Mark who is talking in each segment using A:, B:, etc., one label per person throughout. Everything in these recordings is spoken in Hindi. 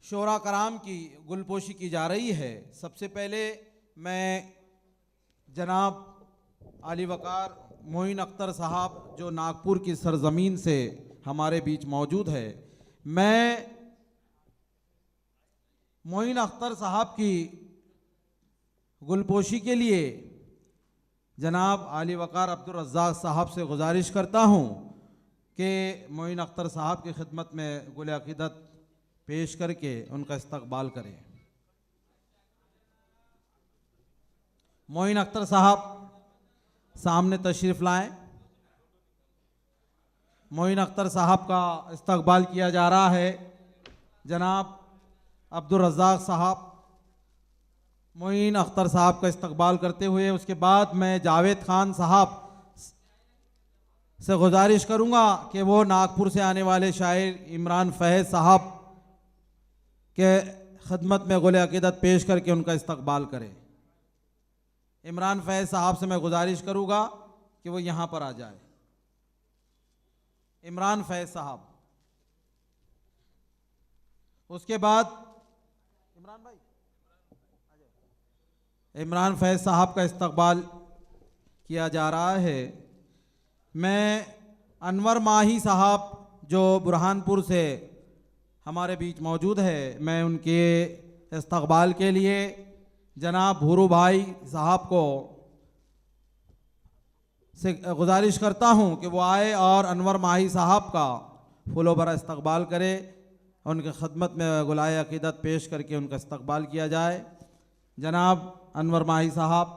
A: शोरा कराम की गुलपोशी की जा रही है। सबसे पहले मैं जनाब आली वकार मोइन अख्तर साहब जो नागपुर की सरजमीन से हमारे बीच मौजूद है, मैं मोइन अख्तर साहब की गुलपोशी के लिए जनाब आली वकार अब्दुल रज़्ज़ाक़ साहब से गुजारिश करता हूँ कि मोइन अख्तर साहब की खिदमत में गुल अक़ीदत पेश करके उनका इस्तकबाल करें। मोइन अख्तर साहब सामने तशरीफ़ लाएं। मोइन अख्तर साहब का इस्तकबाल किया जा रहा है। जनाब अब्दुल रज़्ज़ाक़ साहब मोइन अख्तर साहब का इस्तकबाल करते हुए उसके बाद मैं जावेद खान साहब से गुजारिश करूंगा कि वो नागपुर से आने वाले शायर इमरान फैज़ साहब के खिदमत में गुल अक़ीदत पेश करके उनका इस्तकबाल करें। इमरान फैज़ साहब से मैं गुजारिश करूंगा कि वो यहाँ पर आ जाए। इमरान फैज़ साहब, उसके बाद इमरान फैज़ साहब का इस्तकबाल किया जा रहा है। मैं अनवर माही साहब जो बुरहानपुर से हमारे बीच मौजूद है, मैं उनके इस्तकबाल के लिए जनाब भूरू भाई साहब को से गुजारिश करता हूं कि वो आए और अनवर माही साहब का फूलो भरा इस्तकबाल करे, उनके खिदमत में गुलाए अक़ीदत पेश करके उनका इस्तकबाल किया जाए। जनाब अनवर माही साहब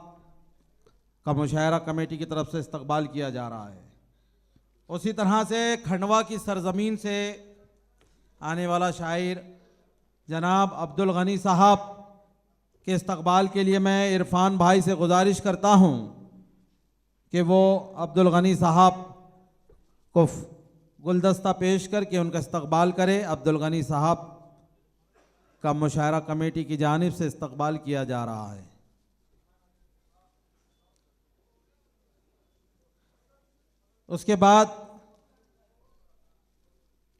A: का मुशायरा कमेटी की तरफ से इस्तकबाल किया जा रहा है। उसी तरह से खंडवा की सरजमीन से आने वाला शायर जनाब अब्दुल गनी साहब के इस्तकबाल के लिए मैं इरफान भाई से गुजारिश करता हूँ कि वो अब्दुल गनी साहब को गुलदस्ता पेश करके उनका इस्तकबाल करे। अब्दुल गनी साहब का मुशायरा कमेटी की जानिब से इस्तकबाल किया जा रहा है। उसके बाद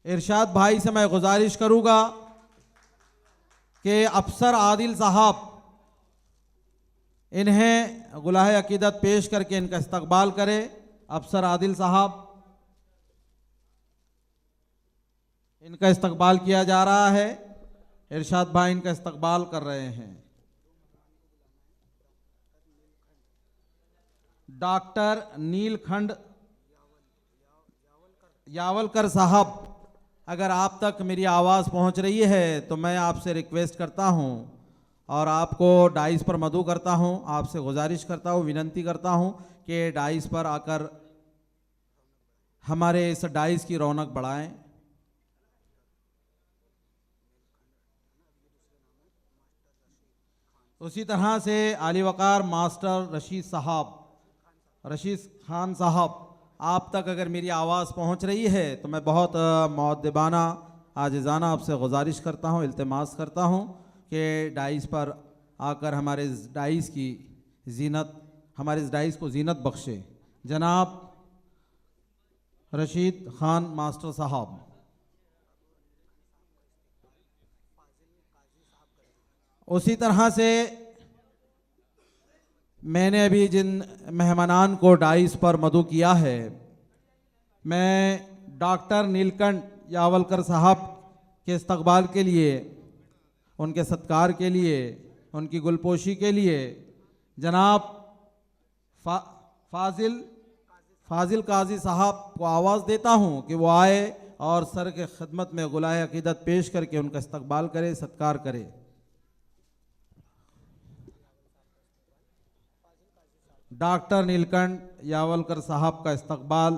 A: इरशाद भाई से मैं गुजारिश करूंगा कि अफसर आदिल साहब इन्हें गुलाहे अक़ीदत पेश करके इनका इस्तकबाल करे। अफसर आदिल साहब, इनका इस्तकबाल किया जा रहा है। इरशाद भाई इनका इस्तकबाल कर रहे हैं। डॉक्टर नीलखंड यावलकर साहब, अगर आप तक मेरी आवाज़ पहुंच रही है तो मैं आपसे रिक्वेस्ट करता हूं और आपको डाइस पर मदऊ करता हूं, आपसे गुजारिश करता हूं, विनंती करता हूं कि डाइस पर आकर हमारे इस डाइस की रौनक बढ़ाएं। उसी तरह से आली वकार मास्टर रशीद खान साहब, आप तक अगर मेरी आवाज़ पहुंच रही है तो मैं बहुत मुअद्दबाना आजिज़ाना आपसे गुजारिश करता हूं, इल्तिमास करता हूं कि डाइस पर आकर हमारे इस डाइस को ज़ीनत बख्शे। जनाब रशीद खान मास्टर साहब, उसी तरह से मैंने अभी जिन मेहमानान को डाइस पर मदऊ किया है, मैं डॉक्टर नीलकंठ यावलकर साहब के इस्तकबाल के लिए, उनके सत्कार के लिए, उनकी गुलपोशी के लिए जनाब फाजिल काजी साहब को आवाज़ देता हूं कि वो आए और सर के खिदमत में गुलाए अक़ीदत पेश करके उनका इस्तकबाल करे, सत्कार करे। डॉक्टर नीलकंठ यावलकर साहब का इस्तकबाल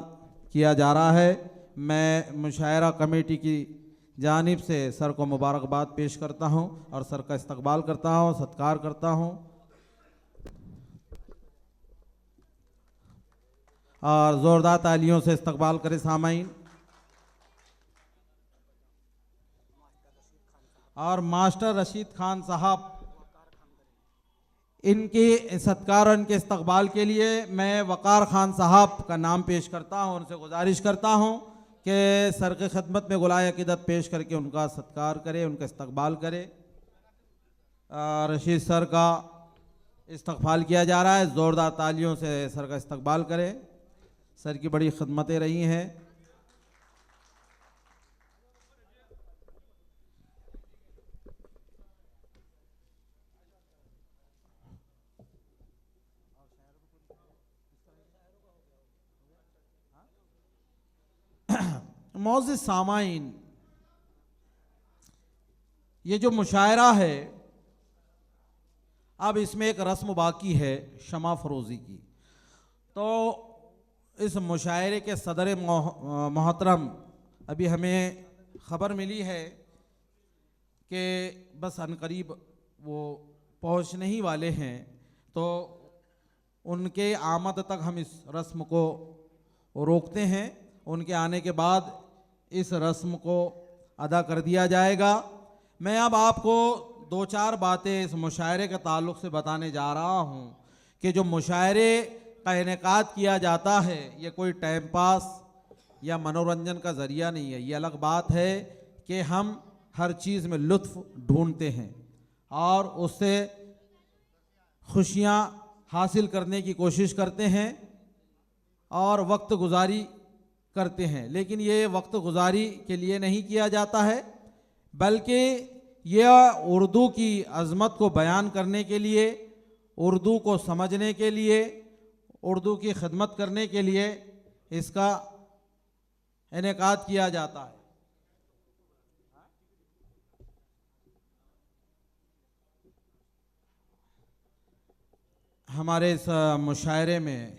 A: किया जा रहा है। मैं मुशायरा कमेटी की जानिब से सर को मुबारकबाद पेश करता हूं और सर का इस्तकबाल करता हूं, सत्कार करता हूं और ज़ोरदार तालियों से इस्तकबाल करें सामाईन। और मास्टर रशीद खान साहब, इनके सत्कार और इनके इस्तकबाल के लिए मैं वकार खान साहब का नाम पेश करता हूं और उनसे गुजारिश करता हूं कि सर की खिदमत में गुलाय अकीदत पेश करके उनका सत्कार करे, उनका इस्तकबाल करे। रशीद सर का इस्तकबाल किया जा रहा है, ज़ोरदार तालियों से सर का इस्तकबाल करें। सर की बड़ी खिदमतें रही हैं। मौज़िज़ सामाइन, ये जो मुशायरा है, अब इसमें एक रस्म बाकी है शमा फरोज़ी की। तो इस मुशायरे के सदर मोहतरम अभी हमें ख़बर मिली है कि बस अनकरीब वो पहुँचने ही वाले हैं, तो उनके आमद तक हम इस रस्म को रोकते हैं। उनके आने के बाद इस रस्म को अदा कर दिया जाएगा। मैं अब आपको दो चार बातें इस मुशायरे के ताल्लुक़ से बताने जा रहा हूँ कि जो मुशायरे का इनेकाद किया जाता है, ये कोई टाइम पास या मनोरंजन का ज़रिया नहीं है। ये अलग बात है कि हम हर चीज़ में लुत्फ़ ढूंढते हैं और उससे खुशियाँ हासिल करने की कोशिश करते हैं और वक्त गुजारी करते हैं। लेकिन ये वक्त गुजारी के लिए नहीं किया जाता है, बल्कि यह उर्दू की अज़मत को बयान करने के लिए, उर्दू को समझने के लिए, उर्दू की खिदमत करने के लिए इसका इनेकाद किया जाता है। हमारे इस मुशायरे में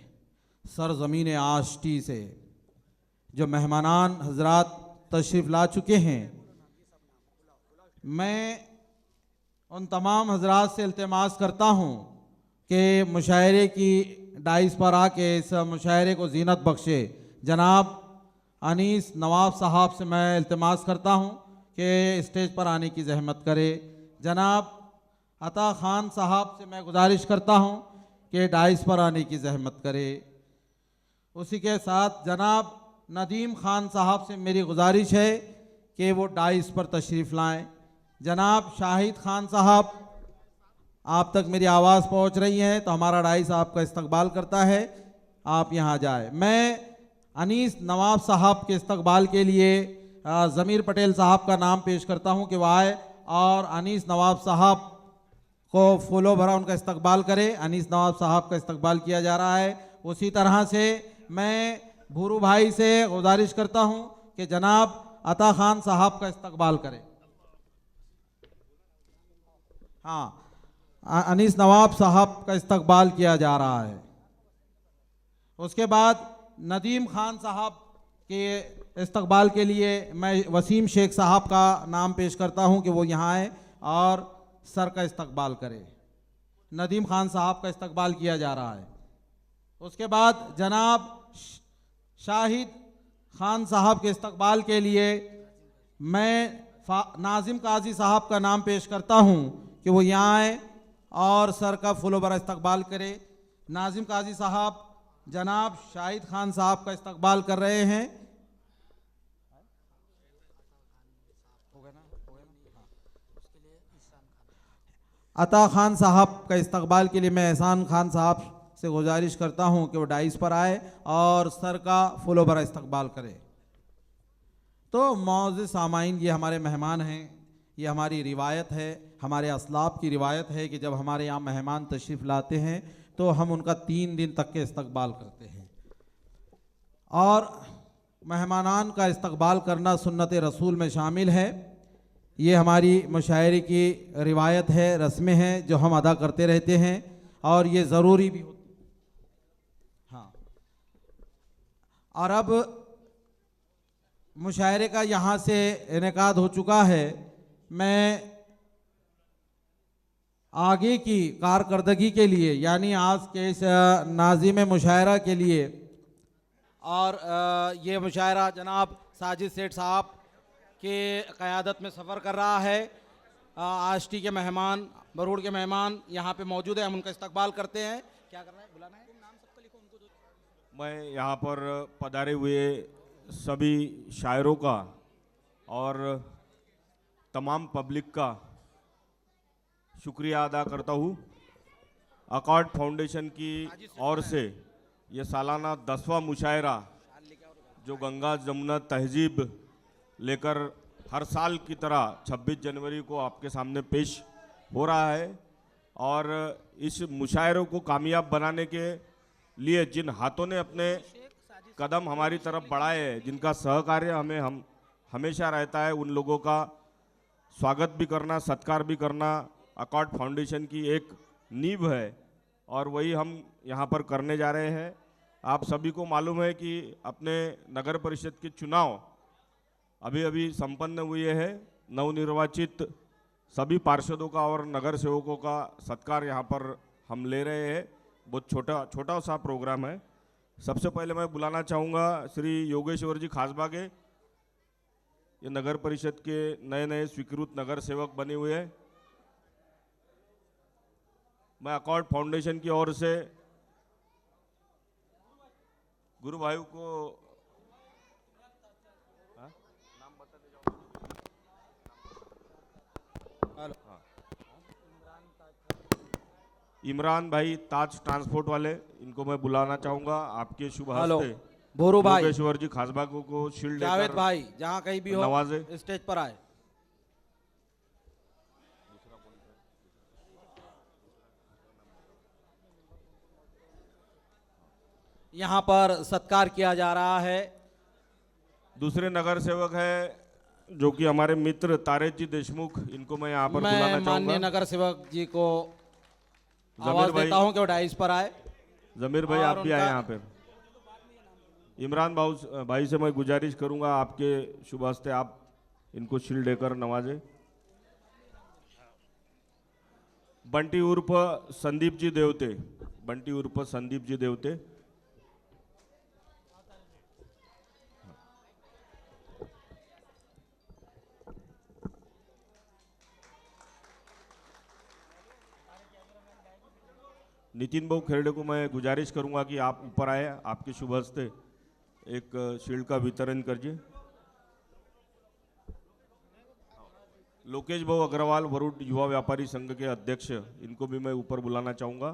A: सरज़मीन आष्टी से जो मेहमानान हजरात तशरीफ़ ला चुके हैं, मैं उन तमाम हजरात से इल्तिमास करता हूँ कि मुशायरे की डाइस पर आके इस मुशायरे को ज़ीनत बख्शे। जनाब अनीस नवाब साहब से मैं इल्तिमास करता हूँ कि स्टेज पर आने की ज़हमत करे। जनाब अता ख़ान साहब से मैं गुजारिश करता हूँ कि डाइस पर आने की ज़हमत करे। उसी के साथ जनाब नदीम ख़ान साहब से मेरी गुजारिश है कि वो डाइस पर तशरीफ़ लाएँ। जनाब शाहिद ख़ान साहब, आप तक मेरी आवाज़ पहुंच रही है तो हमारा डाइस आपका इस्तकबाल करता है, आप यहां जाए। मैं अनीस नवाब साहब के इस्तकबाल के लिए ज़मीर पटेल साहब का नाम पेश करता हूं कि वह आए और अनीस नवाब साहब को फूलो भरा उनका इस्तकबाल करे। अनीस नवाब साहब का इस्तकबाल किया जा रहा है। उसी तरह से मैं भूरू भाई से गुजारिश करता हूं कि जनाब अता ख़ान साहब का इस्तकबाल करें। हाँ, अनीस नवाब साहब का इस्तकबाल किया जा रहा है। उसके बाद नदीम ख़ान साहब के इस्तकबाल के लिए मैं वसीम शेख साहब का नाम पेश करता हूं कि वो यहाँ आए और सर का इस्तकबाल करें। नदीम ख़ान साहब का इस्तकबाल किया जा रहा है। उसके बाद जनाब शाहिद ख़ान साहब के इस्तकबाल के लिए मैं नाजिम काजी साहब का नाम पेश करता हूं कि वो यहाँ आए और सर का फूलो भरा इस्तकबाल करे। नाजिम काजी साहब जनाब शाहिद ख़ान साहब का इस्तकबाल कर रहे हैं। अता ख़ान साहब का इस्तकबाल के लिए मैं एहसान ख़ान साहब से गुजारिश करता हूं कि वो डाइस पर आए और सर का फूलो भरा इस्तकबाल करे। तो मौज़िज़ सामाइन, ये हमारे मेहमान हैं, ये हमारी रिवायत है, हमारे असलाफ की रिवायत है कि जब हमारे यहाँ मेहमान तशरीफ़ लाते हैं तो हम उनका 3 दिन तक के इस्तकबाल करते हैं। और मेहमानान का इस्तकबाल करना सुन्नत रसूल में शामिल है। ये हमारी मुशायरे की रिवायत है, रस्में हैं जो हम अदा करते रहते हैं और ये ज़रूरी भी होती है। हाँ, और अब मुशायरे का यहाँ से इनेकाद हो चुका है। मैं आगे की कारकर्दगी के लिए, यानी आज के इस नाज़िम मुशायरा के लिए, और ये मुशायरा जनाब साजिद सेठ साहब के क़यादत में सफ़र कर रहा है। आष्टी के मेहमान, बरूड़ के मेहमान यहाँ पे मौजूद है, हम उनका इस्तकबाल करते हैं। क्या करना है, बुलाना है, नाम सबका लिखो उनको।
B: मैं यहाँ पर पधारे हुए सभी शायरों का और तमाम पब्लिक का शुक्रिया अदा करता हूँ। अकॉर्ड फाउंडेशन की ओर से ये सालाना 10वां मुशायरा जो गंगा जमुना तहजीब लेकर हर साल की तरह 26 जनवरी को आपके सामने पेश हो रहा है, और इस मुशायरों को कामयाब बनाने के लिए जिन हाथों ने अपने कदम हमारी तरफ बढ़ाए हैं, जिनका सहकार्य हम हमेशा रहता है, उन लोगों का स्वागत भी करना, सत्कार भी करना अकॉर्ड फाउंडेशन की एक नींव है, और वही हम यहाँ पर करने जा रहे हैं। आप सभी को मालूम है कि अपने नगर परिषद के चुनाव अभी अभी संपन्न हुए हैं। नवनिर्वाचित सभी पार्षदों का और नगर सेवकों का सत्कार यहाँ पर हम ले रहे हैं। बहुत छोटा सा प्रोग्राम है। सबसे पहले मैं बुलाना चाहूँगा श्री योगेश्वर जी खासबागे। ये नगर परिषद के नए स्वीकृत नगर सेवक बने हुए हैं। मैं अकॉर्ड फाउंडेशन की ओर से गुरु भाई को नाम बता दे जाओ। इमरान भाई ताज ट्रांसपोर्ट वाले, इनको मैं बुलाना चाहूंगा आपके शुभ हस्ते।
A: भोरू भाई,
B: योगेश्वर जी खासबागों को शील्ड
A: जावेद भाई जहाँ कहीं भी हो
B: नवाजे।
A: स्टेज पर आए। यहाँ पर सत्कार किया जा रहा है। दूसरे नगर सेवक है जो कि हमारे मित्र तारेज जी देशमुख, इनको मैं यहाँ पर बुलाना चाहूंगा। माननीय नगर सेवक जी को आवाज देता हूँ कि वो डाइस पर आए। जमीर भाई आप भी आए यहाँ पे। इमरान भाई से मैं गुजारिश करूंगा आपके शुभ हस्ते आप इनको शील्ड देकर नवाजे। बंटी उर्फ संदीप जी देवते, बंटी उर्फ संदीप जी देवते। नितिन भाऊ खेरडे को मैं गुजारिश करूंगा कि आप ऊपर आए, आपके शुभ हस्ते एक शील्ड का वितरण करिए। लोकेश भाऊ अग्रवाल वरुण युवा व्यापारी संघ के अध्यक्ष, इनको भी मैं ऊपर बुलाना चाहूंगा।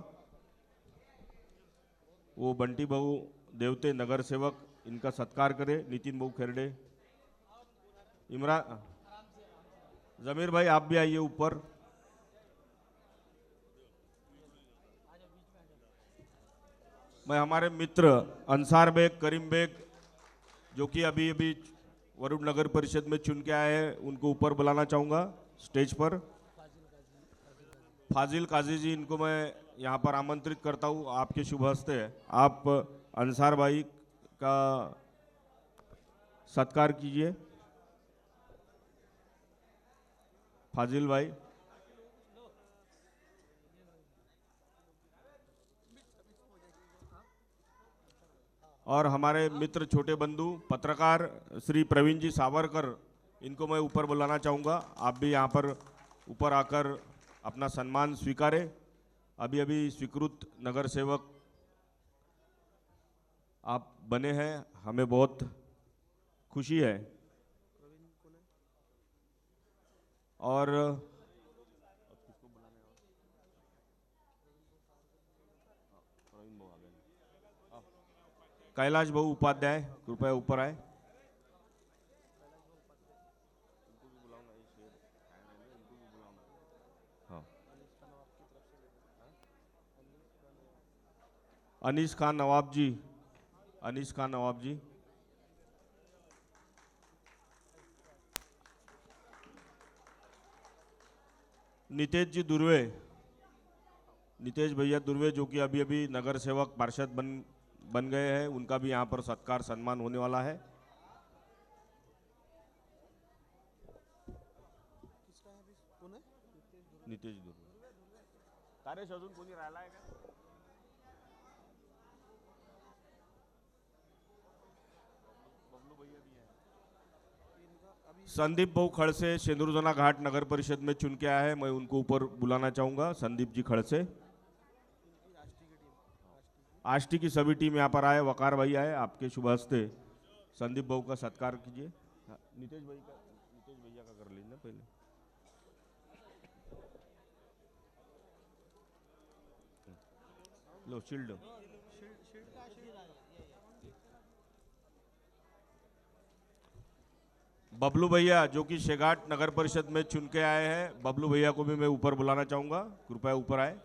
A: वो बंटी भाऊ देवते नगर सेवक, इनका सत्कार करें। नितिन भाऊ खेरडे, इमरान, जमीर भाई आप भी आइए ऊपर। मैं हमारे मित्र अंसार बेग, करीम बेग जो कि अभी अभी वरुण नगर परिषद में चुन के आए हैं, उनको ऊपर बुलाना चाहूँगा स्टेज पर। फाजिल काजी जी, इनको मैं यहाँ पर आमंत्रित करता हूँ आपके शुभ हस्ते। आप अंसार भाई का सत्कार कीजिए। फाजिल भाई, और हमारे मित्र छोटे बंधु पत्रकार श्री प्रवीण जी सावरकर, इनको मैं ऊपर बुलाना चाहूँगा। आप भी यहाँ पर ऊपर आकर अपना सम्मान स्वीकारें। अभी अभी स्वीकृत नगर सेवक आप बने हैं, हमें बहुत खुशी है। और कैलाश भाऊ उपाध्याय कृपया ऊपर आए। हाँ। अनीस खान नवाब जी, अनीस खान नवाब जी। नितेश जी दुर्वे, नितेश भैया दुर्वे जो कि अभी अभी नगर सेवक पार्षद बन गए हैं, उनका भी यहाँ पर सत्कार सम्मान होने वाला है। नितेश दुर्वे, तारेश अजून कोणी राहिला आहे का? संदीप भाऊ खड़से शेंदुरजना घाट नगर परिषद में चुन के आया है, मैं उनको ऊपर बुलाना चाहूंगा। संदीप जी खड़से, आष्टी की सभी टीम यहाँ पर आए। वकार भाई आए, आपके शुभ हस्ते
B: संदीप भाऊ का सत्कार कीजिए। हाँ, नितेश भैया का कर लीजिए पहले। लो शील्ड। बबलू भैया जो कि शेघाट नगर परिषद में चुन के आए हैं, बबलू भैया को भी मैं ऊपर बुलाना चाहूंगा, कृपया ऊपर आए।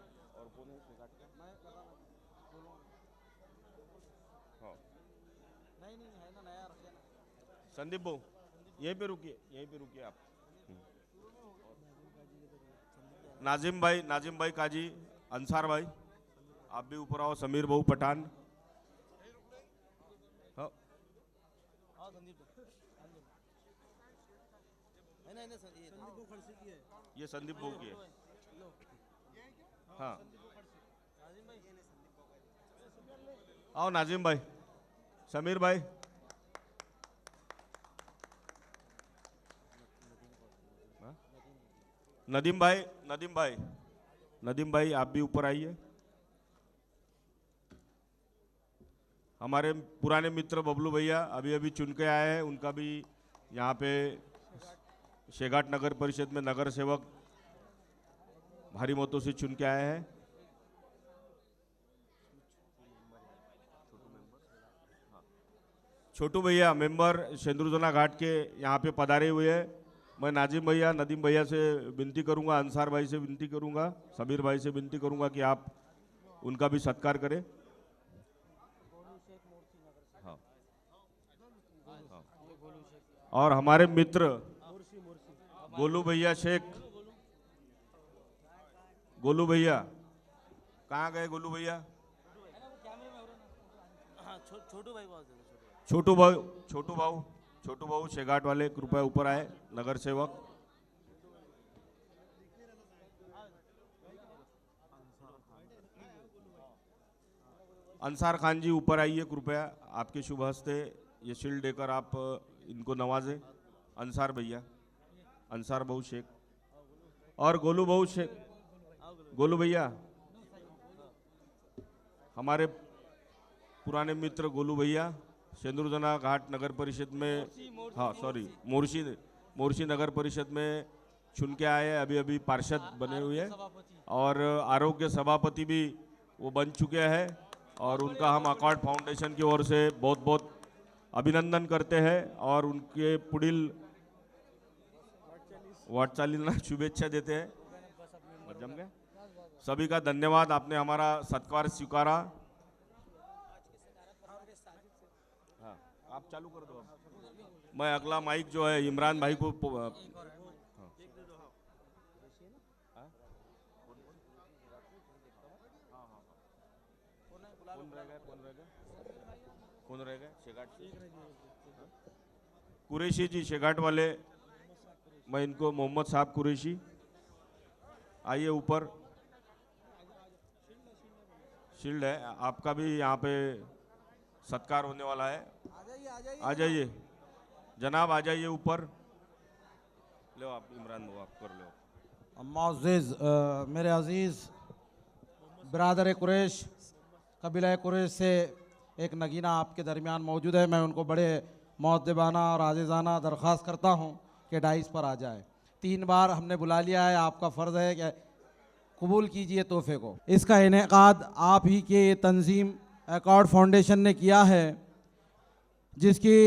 B: संदीप भाऊ यहीं पे रुकिए आप। नाजिम भाई काजी, अंसार भाई आप भी ऊपर आओ। समीर भाऊ पठान। हाँ। ये संदीप भाऊ की है। हाँ आओ नाजिम भाई, समीर भाई। नदीम भाई आप भी ऊपर आइए। हमारे पुराने मित्र बबलू भैया अभी अभी चुन के आए हैं, उनका भी यहाँ पे शेघाट नगर परिषद में नगर सेवक भारी मतों से चुन के आए हैं। छोटू भैया मेंबर शेंद्रुजना घाट के यहाँ पे पधारे हुए हैं। मैं नाजिम भैया, नदीम भैया से विनती करूंगा, अंसार भाई से विनती करूंगा, समीर भाई से विनती करूंगा कि आप उनका भी सत्कार करें। हाँ। हाँ। और हमारे मित्र गोलू भैया शेख, गोलू भैया कहाँ गए? गोलू भैया छोटू भाऊ शेघाट वाले कृपया ऊपर आए। नगर सेवक अंसार खान जी ऊपर आइए कृपया, आपके शुभ हस्ते ये शील्ड देकर आप इनको नवाजें। अंसार भैया, अंसार भाऊ शेख और गोलू भाऊ शेख। गोलू भैया हमारे पुराने मित्र गोलू भैया शेंद्रुजना घाट नगर परिषद में, हाँ सॉरी मोर्शी नगर परिषद में चुन के आए हैं, अभी अभी पार्षद बने हुए हैं और आरोग्य सभापति भी वो बन चुके हैं और उनका हम अकॉर्ड फाउंडेशन की ओर से बहुत बहुत अभिनंदन करते हैं और उनके पुढील वाटचालीला शुभेच्छा देते हैं। जम गया। सभी का धन्यवाद, आपने हमारा सत्कार स्वीकारा। आप चालू कर दो। मैं अगला माइक जो है इमरान भाई को कौन रहेगा? शेघाट कुरैशी जी, शेघाट वाले, मैं इनको मोहम्मद साहब कुरैशी आइए ऊपर। शील्ड है आपका भी यहाँ पे सत्कार होने वाला है। आ जाइए जनाब, आ जाइए ऊपर। लो आप इमरान वो आप कर लो।
A: मुअज़्ज़िज़ मेरे अज़ीज़ बिरादर कुरैश, कबीला कुरैश से एक नगीना आपके दरमियान मौजूद है। मैं उनको बड़े मुअद्दिबाना और आज़िज़ाना दरख्वास्त करता हूँ कि डाइस पर आ जाए। 3 बार हमने बुला लिया है, आपका फ़र्ज़ है कि कबूल कीजिए तोहफे को। इसका इनेकाद आप ही के तंजीम अकॉर्ड फाउंडेशन ने किया है, जिसकी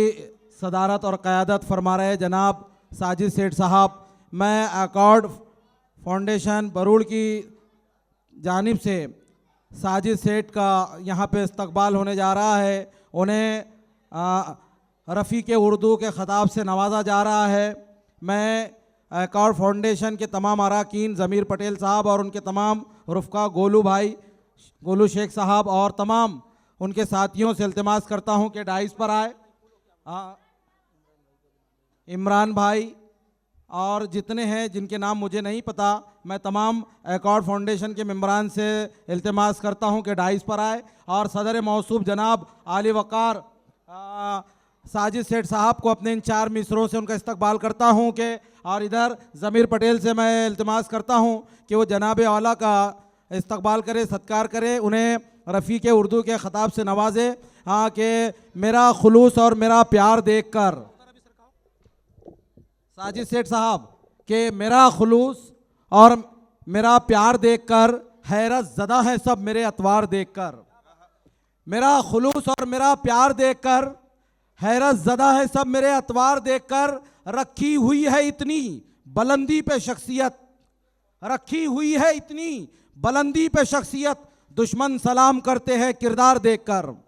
A: सदारत और क़यादत फरमा रहे जनाब साजिद सेठ साहब। मैं अकॉर्ड फाउंडेशन बरूड़ की जानिब से साजिद सेठ का यहाँ पे इस्तकबाल होने जा रहा है। उन्हें रफ़ीक़ उर्दू के ख़ताब से नवाजा जा रहा है। मैं अकॉर्ड फाउंडेशन के तमाम अरकान, ज़मीर पटेल साहब और उनके तमाम रुफ़का, गोलू भाई, गोलू शेख साहब और तमाम उनके साथियों से इल्तिमास करता हूँ कि डाइस पर आए। इमरान भाई और जितने हैं जिनके नाम मुझे नहीं पता, मैं तमाम अकॉर्ड फाउंडेशन के मेंबरान से इल्तिमास करता हूं कि डाइस पर आए और सदर मौसूफ जनाब आली वक़ार साजिद सेठ साहब को अपने इन 4 मिसरों से उनका इस्तकबाल करता हूं कि, और इधर ज़मीर पटेल से मैं इल्तिमास करता हूं कि वो जनाब आला का इस्तकबाल करे, सत्कार करे। उन्हें रफ़ीक उर्दू के ख़ताब से नवाजे। हाँ कि मेरा खुलूस और मेरा प्यार देखकर, साजिद सेठ साहब के मेरा खुलूस और मेरा प्यार देखकर हैरत ज़दा है सब मेरे अतवार देखकर। मेरा खुलूस और मेरा प्यार देखकर हैरत ज़दा है सब मेरे अतवार देखकर। रखी हुई है इतनी बुलंदी पे शख्सियत, रखी हुई है इतनी बुलंदी पे शख्सियत, दुश्मन सलाम करते हैं किरदार देखकर।